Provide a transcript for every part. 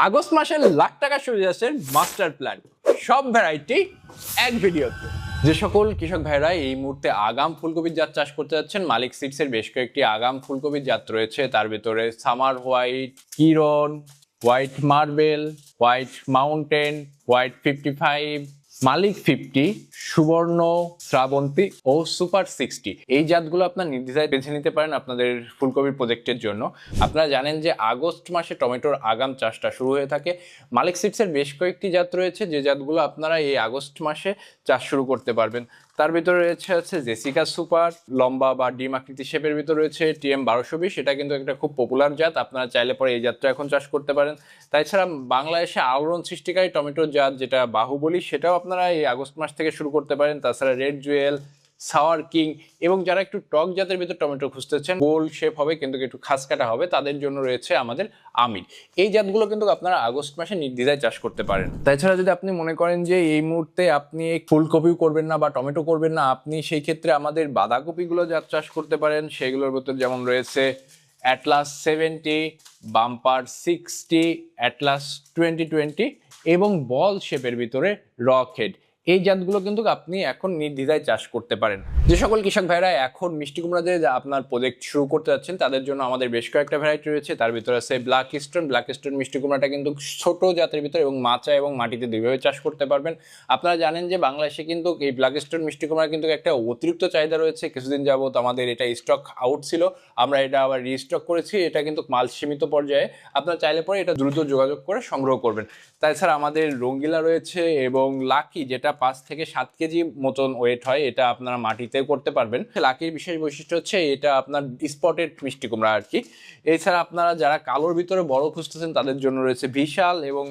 August মাসে লাখ টাকা সূর্যাস্তের মাস্টার প্ল্যান, সব ভ্যারাইটি এক ভিডিওতে। যে সকল কৃষক ভাইরা এই মুহূর্তে আগাম ফুলকপির জাত চাষ করতে যাচ্ছেন, মালিক সিডসের বেশ কয়েকটি আগাম ফুলকপির জাত রয়েছে। তার ভিতরে summer white, Kiran, white marble, white mountain, white 55, Malik 50, Subarna, Srabanti ও সুপার 60 এই জাতগুলো আপনার নির্দ্বিধায় বেছে নিতে পারেন আপনাদের ফুলকপির প্রজেক্টের জন্য। আপনারা জানেন যে আগস্ট মাসে টমেটোর আগাম চাষটা শুরু হয়ে থাকে। মালিক সিডসের বেশ কয়েকটি জাত রয়েছে যে জাতগুলো আপনারা এই আগস্ট মাসে চাষ শুরু করতে পারবেন। তার ভিতরে রয়েছে জেসিকা সুপার, লম্বা বা ডিম আকৃতি শেপের ভিতরে রয়েছে TM 1220, এটা কিন্তু একটা খুব পপুলার জাত। আপনারা চাইলে পরে এই জাতটা এখন চাষ করতে পারেন। তাছাড়া বাংলাদেশে আলোড়ন সৃষ্টিকারী টমেটোর জাত যেটা বাহুবলী, সেটাও আপনারা এই আগস্ট মাস থেকে শুরু করতে পারেন। তাছাড়া রেড জুয়েল, সাওয়ার কিং এবং যারা একটু টক জাতের ভিতর টমেটো খুঁজতেছেন, গোল শেপ হবে কিন্তু একটু খাস কাটা হবে, তাদের জন্য রয়েছে আমাদের আমির। এই জাতগুলো কিন্তু আপনারা আগস্ট মাসে নির্দ্বিধায় চাষ করতে পারেন। তাছাড়া যদি আপনি মনে করেন যে এই মুহূর্তে আপনি ফুলকপিও করবেন না বা টমেটো করবেন না, আপনি সেই ক্ষেত্রে আমাদের বাঁধাকপিগুলো জাত চাষ করতে পারেন। সেগুলোর ভিতর যেমন রয়েছে অ্যাটলাস 70, বাম্পার 60, অ্যাটলাস 2020 এবং বল শেপের ভিতরে রকহেড। এই জাতগুলো কিন্তু আপনি এখন নির্দ্বিধায় চাষ করতে পারেন। যে সকল কৃষক ভাইরা এখন মিষ্টি কুমড়া দিয়ে আপনার প্রজেক্ট শুরু করতে যাচ্ছেন, তাদের জন্য আমাদের বেশ কয়েকটা ভ্যারাইটি রয়েছে। তার ভিতরে আছে ব্ল্যাক স্টোন মিষ্টি কুমড়াটা কিন্তু ছোট জাতের ভিতরে এবং মাচা এবং মাটিতে দুইভাবে চাষ করতে পারবেন। আপনারা জানেন যে বাংলাদেশে কিন্তু এই ব্ল্যাক স্টোন মিষ্টি কুমড়া কিন্তু একটা অতিরিক্ত চাহিদা রয়েছে। কিছুদিন যাবত আমাদের এটা স্টক আউট ছিল, আমরা এটা আবার রিস্টক করেছি। এটা কিন্তু মাল সীমিত পর্যায়ে, আপনারা চাইলে পরে এটা দ্রুত যোগাযোগ করে সংগ্রহ করবেন। তাছাড়া আমাদের রঙ্গিলা রয়েছে এবং লাকি, যেটা 5 থেকে 7 কেজি মতন ওয়েট হয়, এটা আপনারা মাটিতে করতে পারবেন। লাকির বিশেষ বৈশিষ্ট্য হচ্ছে এটা আপনার স্পটেড মিষ্টি কুমড়া আর কি। এছাড়া আপনারা যারা কালোর ভিতরে বড় খুঁজতেছেন তাদের জন্য রয়েছে বিশাল, এবং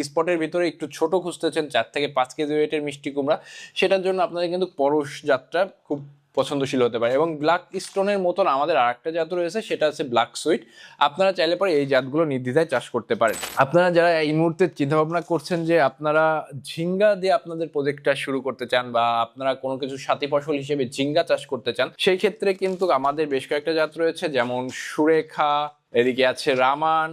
স্পটের ভিতরে একটু ছোট খুঁজতেছেন 4 থেকে 5 কেজি ওয়েটের মিষ্টি কুমড়া, সেটার জন্য আপনাদের কিন্তু পরশ জাতটা খুব পছন্দশীল হতে পারে। এবং ব্ল্যাক স্টোনের মতন আমাদের আরেকটা জাত রয়েছে, সেটা হচ্ছে ব্ল্যাক সুইট। আপনারা চাইলে পরে এই জাতগুলো নির্দ্বিধায় চাষ করতে পারেন। আপনারা যারা এই মুহূর্তে চিন্তা ভাবনা করছেন যে আপনারা ঝিঙ্গা দিয়ে আপনাদের প্রজেক্টটা শুরু করতে চান বা আপনারা কোনো কিছু সাথী ফসল হিসেবে ঝিঙ্গা চাষ করতে চান, সেই ক্ষেত্রে কিন্তু আমাদের বেশ কয়েকটা জাত রয়েছে, যেমন সুরেখা, এদিকে আছে রামান,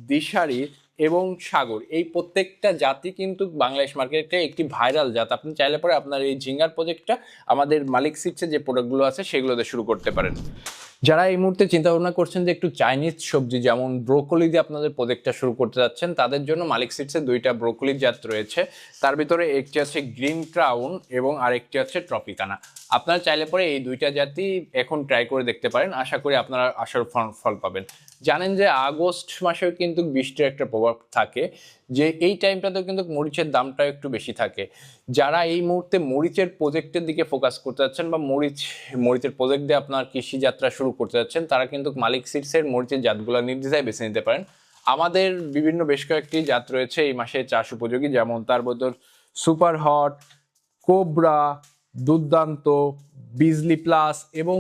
দিশারি এবং সাগর। এই প্রত্যেকটা জাতি কিন্তু বাংলাদেশ মার্কেটে একটি ভাইরাল জাত। আপনি চাইলে পরে আপনার এই ঝিঙ্গার প্রজেক্টটা আমাদের মালিক সিডসের যে প্রোডাক্টগুলো আছে সেগুলোতে শুরু করতে পারেন। যারা এই মুহূর্তে চিন্তা ভাবনা করছেন যে একটু চাইনিজ সবজি যেমন ব্রোকলি দিয়ে আপনাদের প্রজেক্টটা শুরু করতে যাচ্ছেন, তাদের জন্য মালিক সিডসের 2টা ব্রোকলির জাত রয়েছে। তার ভিতরে একটি আছে গ্রিন ক্রাউন এবং আরেকটি আছে ট্রপিকানা। আপনারা চাইলে পরে এই 2টা জাতি এখন ট্রাই করে দেখতে পারেন, আশা করি আপনারা আশার ফল পাবেন। জানেন যে আগস্ট মাসেও কিন্তু বৃষ্টির একটা প্রভাব থাকে, যে এই টাইমটাতেও কিন্তু মরিচের দামটা একটু বেশি থাকে। যারা এই মুহূর্তে মরিচের প্রজেক্টের দিকে ফোকাস করতে যাচ্ছেন বা মরিচের প্রজেক্ট দিয়ে আপনার কৃষি যাত্রা শুরু করতে যাচ্ছেন, তারা কিন্তু মালিক সিডসের মরিচের জাতগুলো নির্দ্বিধায় বেছে নিতে পারেন। আমাদের বিভিন্ন বেশ কয়েকটি জাত রয়েছে এই মাসে চাষ উপযোগী, যেমন তার ভিতর সুপার হট, কোবরা, দুর্দান্ত, বিজলি প্লাস এবং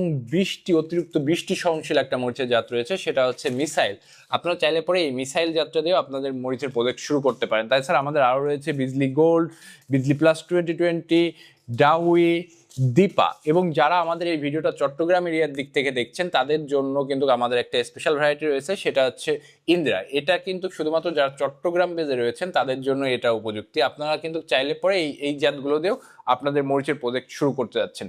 অতিরিক্ত বৃষ্টি সহনশীল একটা মরিচের জাত রয়েছে, সেটা হচ্ছে মিসাইল। আপনারা চাইলে পরে এই মিসাইল জাতটা দিয়েও আপনাদের মরিচের প্রজেক্ট শুরু করতে পারেন। তাছাড়া আমাদের আরও রয়েছে বিজলি গোল্ড, বিজলি প্লাস 2020, ডাউই, দীপা। এবং যারা আমাদের এই ভিডিওটা চট্টগ্রাম এরিয়ার দিক থেকে দেখছেন, তাদের জন্য কিন্তু আমাদের একটা স্পেশাল ভ্যারাইটি রয়েছে, সেটা হচ্ছে ইন্দিরা। এটা কিন্তু শুধুমাত্র যারা চট্টগ্রাম বেজে রয়েছেন তাদের জন্য এটা উপযুক্তি। আপনারা কিন্তু চাইলে পরে এই জাতগুলো দিয়েও আপনাদের মরিচের প্রজেক্ট শুরু করতে যাচ্ছেন।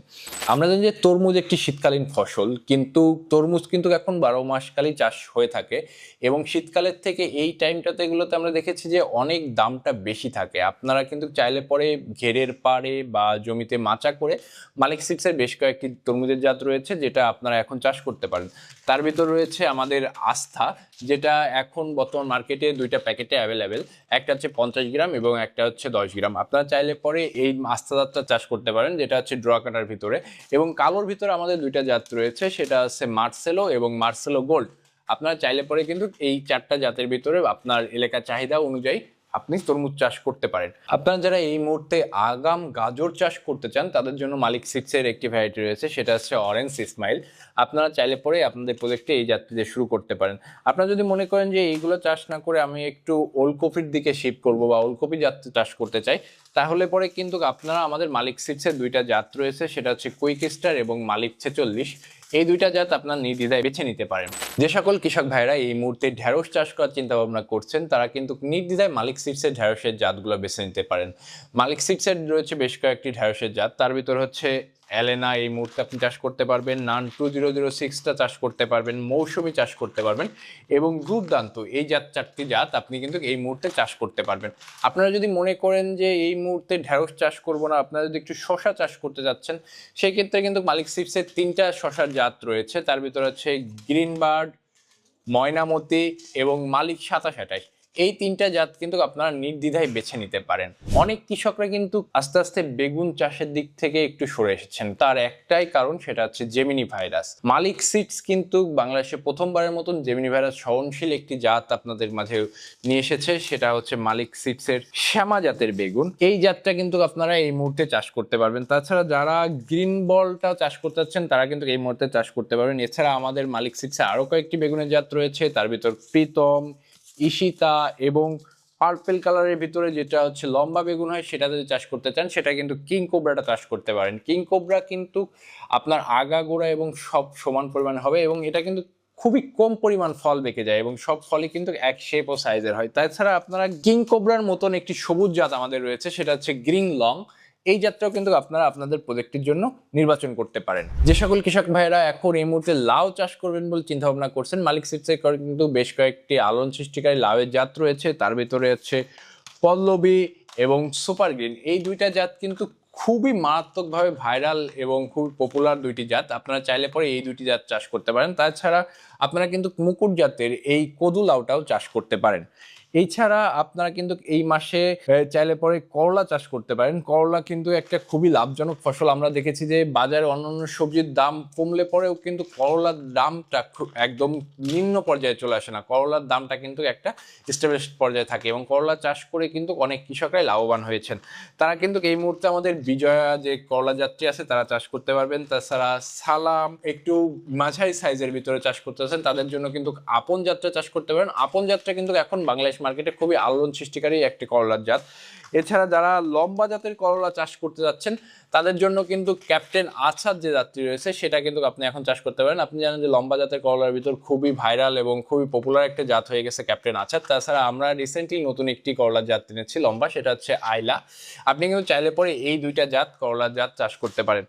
আমরা জানি যে তরমুজ একটি শীতকালীন ফসল, কিন্তু তরমুজ কিন্তু এখন 12 মাসকালই চাষ হয়ে থাকে এবং শীতকালের থেকে এই টাইমটাতে এগুলোতে আমরা দেখেছি যে অনেক দামটা বেশি থাকে। আপনারা কিন্তু চাইলে পরে ঘেরের পাড়ে বা জমিতে মাচা করে মালিক সিডসের বেশ কয়েকটি তরমুজের জাত রয়েছে, যেটা আপনারা এখন চাষ করতে পারেন। তার ভিতর রয়েছে আমাদের আস্থা, যেটা এখন বর্তমান মার্কেটে 2টা প্যাকেটে অ্যাভেলেবেল, একটা হচ্ছে 50 গ্রাম এবং একটা হচ্ছে 10 গ্রাম। আপনারা চাইলে পরে এই আস্থা জাতটা চাষ করতে পারেন, যেটা হচ্ছে ড্র কাটার ভিতরে। এবং কালোর ভিতরে আমাদের 2টা জাত রয়েছে, সেটা হচ্ছে মার্সেলো এবং মার্সেলো গোল্ড। আপনারা চাইলে পরে কিন্তু এই 4টা জাতের ভিতরে আপনার এলাকার চাহিদা অনুযায়ী আপনি তরমুজ চাষ করতে পারেন। আপনারা যারা এই মুহূর্তে আগাম গাজর চাষ করতে চান, তাদের জন্য মালিক সিডসের একটি ভ্যারাইটি রয়েছে, সেটা হচ্ছে অরেঞ্জ ইসমাইল। আপনারা চাইলে পরে আপনাদের প্রজেক্টে এই জাতটি দিয়ে শুরু করতে পারেন। আপনারা যদি মনে করেন যে এইগুলো চাষ না করে আমি একটু ওলকপির দিকে শিফট করব বা ওলকপি জাত চাষ করতে চাই, তাহলে পরে কিন্তু আপনারা আমাদের মালিক সিডসের 2টা জাত রয়েছে, সেটা হচ্ছে কুইক স্টার এবং মালিক 46। এই দুইটা জাত আপনার নির্দ্বিধায় বেছে নিতে পারেন। যে সকল কৃষক ভাইরা এই মুহূর্তে ঢেঁড়স চাষ করার চিন্তা ভাবনা করছেন তারা কিন্তু নির্দ্বিধায় মালিক সিডসের ঢেঁড়সের জাতগুলো বেছে নিতে পারেন। মালিক সিডসের রয়েছে বেশ কয়েকটি ঢেঁড়সের জাত, তার ভিতর হচ্ছে এলেনা এই মুহূর্তে আপনি চাষ করতে পারবেন, নান 2006টা চাষ করতে পারবেন, মৌসুমি চাষ করতে পারবেন এবং দুর্দান্ত এই চারটি জাত আপনি কিন্তু এই মুহূর্তে চাষ করতে পারবেন। আপনারা যদি মনে করেন যে এই মুহূর্তে ঢেঁড়স চাষ করব না, আপনারা যদি একটু শশা চাষ করতে যাচ্ছেন, সেই ক্ষেত্রে কিন্তু মালিক সিডসের 3টা শশার জাত রয়েছে, তার ভিতরে হচ্ছে গ্রিন বার্ড, ময়নামতি এবং মালিক 2728। এই 3টা জাত কিন্তু আপনারা নির্দ্বিধায় বেছে নিতে পারেন। অনেক কৃষকরা কিন্তু আস্তে আস্তে বেগুন চাষের দিক থেকে একটু সরে এসেছেন, তার একটাই কারণ, সেটা হচ্ছে জেমিনি ভাইরাস। মালিক সিডস কিন্তু বাংলাদেশে প্রথমবারের মতন জেমিনি ভাইরাস সহনশীল একটি জাত আপনাদের মাঝে নিয়ে এসেছে, সেটা হচ্ছে মালিক সিডসের শ্যামা জাতের বেগুন। এই জাতটা কিন্তু আপনারা এই মুহূর্তে চাষ করতে পারবেন। তাছাড়া যারা গ্রিন বলটা চাষ করতে চাচ্ছেন তারা কিন্তু এই মুহূর্তে চাষ করতে পারবেন। এছাড়া আমাদের মালিক সিডসে আরো কয়েকটি বেগুনের জাত রয়েছে, তার ভিতর প্রীতম, ঈশিতা এবং পার্পেল কালারের ভিতরে যেটা হচ্ছে লম্বা বেগুন হয়, সেটা যদি চাষ করতে চান সেটা কিন্তু কিং কোবরাটা চাষ করতে পারেন। কিং কোবরা কিন্তু আপনার আগাগোড়া এবং সব সমান পরিমাণ হবে এবং এটা কিন্তু খুবই কম পরিমাণ ফল বেঁকে যায় এবং সব ফলই কিন্তু এক শেপ ও সাইজের হয়। তাছাড়া আপনারা কিং কোবরার মতন একটি সবুজ জাত আমাদের রয়েছে, সেটা হচ্ছে গ্রিন লং। এই জাতটাও কিন্তু আপনারা আপনাদের প্রজেক্টের জন্য নির্বাচন করতে পারেন। যে সকল কৃষক ভাইরা এখন এই মুহূর্তে লাউ চাষ করবেন বলে চিন্তা ভাবনা করছেন, মালিক সিডসে কিন্তু বেশ কয়েকটি আলোড়ন সৃষ্টিকারী লাউয়ের জাত রয়েছে, তার ভিতরে হচ্ছে পল্লবী এবং সুপার গ্রিন। এই দুইটা জাত কিন্তু খুবই মারাত্মকভাবে ভাইরাল এবং খুব পপুলার দুইটি জাত, আপনারা চাইলে পরে এই দুইটি জাত চাষ করতে পারেন। তাছাড়া আপনারা কিন্তু মুকুট জাতের এই কদু লাউটাও চাষ করতে পারেন। এছাড়া আপনারা কিন্তু এই মাসে চাইলে পরে করলা চাষ করতে পারেন। করলা কিন্তু একটা খুবই লাভজনক ফসল। আমরা দেখেছি যে বাজারে অন্যান্য সবজির দাম কমলে পরেও কিন্তু করলার দামটা একদম নিম্ন পর্যায়ে চলে আসে না, করলার দামটা কিন্তু একটা স্টেবলিশ পর্যায়ে থাকে এবং করলা চাষ করে কিন্তু অনেক কৃষকরাই লাভবান হয়েছেন। তারা কিন্তু এই মুহূর্তে আমাদের বিজয়া যে করলা যাত্রী আছে তারা চাষ করতে পারবেন। তাছাড়া সালাম একটু মাঝারি সাইজের ভিতরে চাষ করতে আছেন তাদের জন্য কিন্তু আপন যাত্রা চাষ করতে পারেন। আপন যাত্রা কিন্তু এখন বাংলাদেশ মার্কেটে খুবই আলোড়ন সৃষ্টিকারী একটি করলার জাত। এছাড়া যারা লম্বা জাতের করলা চাষ করতে যাচ্ছেন তাদের জন্য কিন্তু ক্যাপ্টেন আছাদ যে জাতটি রয়েছে সেটা কিন্তু আপনি এখন চাষ করতে পারেন। আপনি জানেন যে লম্বা জাতের করলার ভিতর খুবই ভাইরাল এবং খুবই পপুলার একটা জাত হয়ে গেছে ক্যাপ্টেন আছাদ। তাছাড়া আমরা রিসেন্টলি নতুন একটি করলার জাত এনেছি লম্বা, সেটা হচ্ছে আইলা। আপনি কিন্তু চাইলে পরে এই দুইটা জাত করলার জাত চাষ করতে পারেন।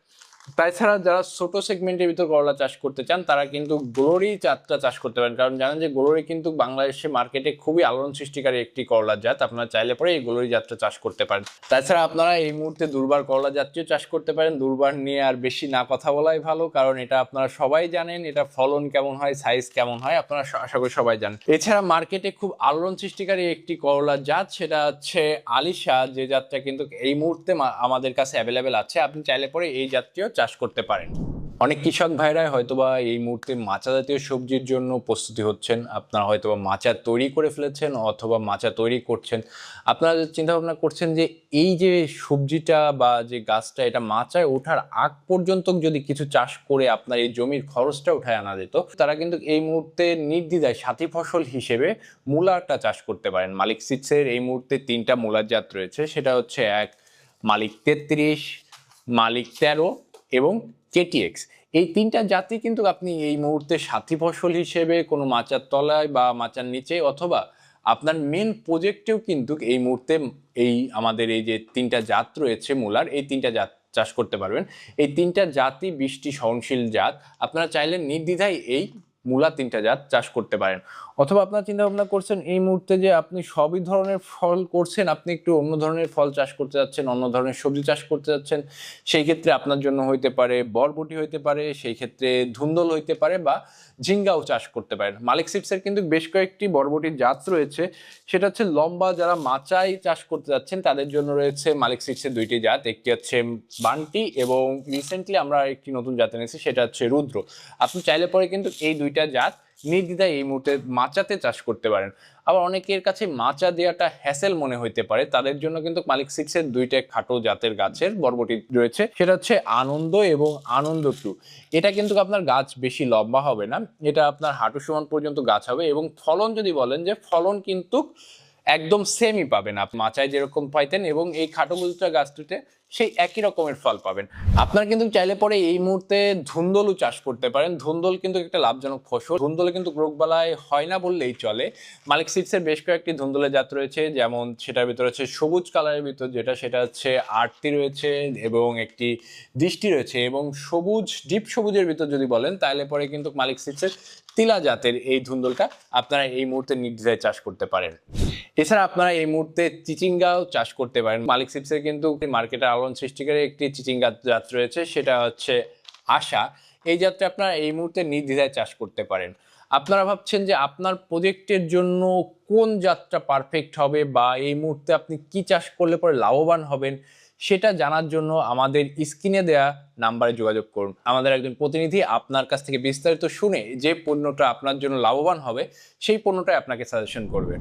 তাছাড়া যারা ছোট সেগমেন্টের ভিতর করলা চাষ করতে চান তারা কিন্তু গ্লোরি জাতটা চাষ করতে পারেন, কারণ জানেন যে গ্লোরি কিন্তু বাংলাদেশে মার্কেটে খুবই আলোড়ন সৃষ্টিকারী একটি করলার জাত, আপনারা চাইলে পরে এই গ্লোরি জাতটা চাষ করতে পারেন। তাছাড়া আপনারা এই মুহূর্তে দুর্বার করলা জাতীয় চাষ করতে পারেন। দুর্বার নিয়ে আর বেশি না কথা বলাই ভালো, কারণ এটা আপনারা সবাই জানেন, এটা ফলন কেমন হয়, সাইজ কেমন হয় আপনারা আশা করি সবাই জানেন। এছাড়া মার্কেটে খুব আলোড়ন সৃষ্টিকারী একটি করলার জাত, সেটা হচ্ছে আলিশা, যে জাতটা কিন্তু এই মুহূর্তে আমাদের কাছে অ্যাভেলেবেল আছে। আপনি চাইলে পরে এই জাতীয় চাষ করতে পারেন। অনেক কৃষক ভাইরাই হয়তোবা এই মুহূর্তে মাচা জাতীয় সবজির জন্য প্রস্তুতি হচ্ছেন, আপনারা হয়তোবা মাচা তৈরি করে ফেলেছেন অথবা মাচা তৈরি করছেন। আপনারা চিন্তা ভাবনা করছেন যে এই যে সবজিটা বা যে গাছটা এটা মাচায় ওঠার আগ পর্যন্ত যদি কিছু চাষ করে আপনার এই জমির খরচটা উঠায় আনা যেত, তারা কিন্তু এই মুহূর্তে নির্দ্বিধায় সাথী ফসল হিসেবে মূলাটা চাষ করতে পারেন। মালিক সিডসের এই মুহূর্তে 3টা মূলার জাত রয়েছে, সেটা হচ্ছে এক মালিক 33, মালিক 13 এবং কেটিএক্স। এই 3টা জাতি কিন্তু আপনি এই মুহূর্তে সাথী ফসল হিসেবে কোনো মাচার তলায় বা মাচার নিচে অথবা আপনার মেন প্রজেক্টেও কিন্তু এই মুহূর্তে এই আমাদের এই যে 3টা জাত রয়েছে মূলার, এই 3টা জাত চাষ করতে পারবেন। এই 3টা জাতি বৃষ্টি সহনশীল জাত, আপনারা চাইলে নির্দ্বিধায় এই মূলা 3টা জাত চাষ করতে পারেন। অথবা আপনার চিন্তা ভাবনা করছেন এই মুহূর্তে যে আপনি সবই ধরনের ফল করছেন, আপনি একটু অন্য ধরনের ফল চাষ করতে যাচ্ছেন, অন্য ধরনের সবজি চাষ করতে যাচ্ছেন, সেই ক্ষেত্রে আপনার জন্য হইতে পারে বরবটি হইতে পারে, সেই ক্ষেত্রে ধুন্দল হইতে পারে বা ঝিঙ্গাও চাষ করতে পারেন। মালিক সিডসের কিন্তু বেশ কয়েকটি বরবটির জাত রয়েছে, সেটা হচ্ছে লম্বা, যারা মাচাই চাষ করতে যাচ্ছেন তাদের জন্য রয়েছে মালিক সিডসের 2টি জাত, একটি হচ্ছে বান্টি এবং রিসেন্টলি আমরা একটি নতুন জাত এনেছি সেটা হচ্ছে রুদ্র। আপনি চাইলে পরে কিন্তু এই 2টা জাত নির্দ্বিধায় এই মুহূর্তে মাচাতে চাষ করতে পারেন। আবার অনেকের কাছে মাচা দেওয়াটা হ্যাসেল মনে হইতে পারে, তাদের জন্য কিন্তু মালিক সিডসের 2টা খাটো জাতের গাছের বরবটি রয়েছে, সেটা হচ্ছে আনন্দ এবং আনন্দ 2। এটা কিন্তু আপনার গাছ বেশি লম্বা হবে না, এটা আপনার হাঁটু সমান পর্যন্ত গাছ হবে এবং ফলন যদি বলেন যে ফলন কিন্তু একদম সেমই পাবেন, আপনি মাচায় যেরকম পাইতেন এবং এই খাটো গুলচা গাছটিতে সেই একই রকমের ফল পাবেন। আপনারা কিন্তু চাইলে পরে এই মুহূর্তে ধুন্দলও চাষ করতে পারেন। ধুন্দল কিন্তু একটা লাভজনক ফসল। ধুন্দলে কিন্তু রোগবালাই হয় না বললেই চলে। মালিক সিডসের বেশ কয়েকটি ধুন্দলের জাত রয়েছে, যেমন সেটার ভিতরে হচ্ছে সবুজ কালারের ভিতর যেটা, সেটা হচ্ছে আরতি রয়েছে এবং একটি দৃষ্টি রয়েছে, এবং সবুজ ডিপ সবুজের ভিতর যদি বলেন তাহলে পরে কিন্তু মালিক সিডসের তিলা জাতের এই ধুন্দলটা আপনারা এই মুহূর্তে নির্দ্বিধায় চাষ করতে পারেন। এছাড়া আপনারা এই মুহূর্তে চিচিঙ্গাও চাষ করতে পারেন। মালিক সিডসের কিন্তু মার্কেটে আলোড়ন সৃষ্টিকারী একটি চিচিঙ্গা জাত রয়েছে, সেটা হচ্ছে আশা। এই জাতটা আপনারা এই মুহূর্তে নির্দ্বিধায় চাষ করতে পারেন। আপনারা ভাবছেন যে আপনার প্রজেক্টের জন্য কোন জাতটা পারফেক্ট হবে বা এই মুহূর্তে আপনি কি চাষ করলে পরে লাভবান হবেন, সেটা জানার জন্য আমাদের স্ক্রিনে দেয়া নাম্বারে যোগাযোগ করুন। আমাদের একজন প্রতিনিধি আপনার কাছ থেকে বিস্তারিত শুনে যে পণ্যটা আপনার জন্য লাভবান হবে সেই পণ্যটাই আপনাকে সাজেশন করবে।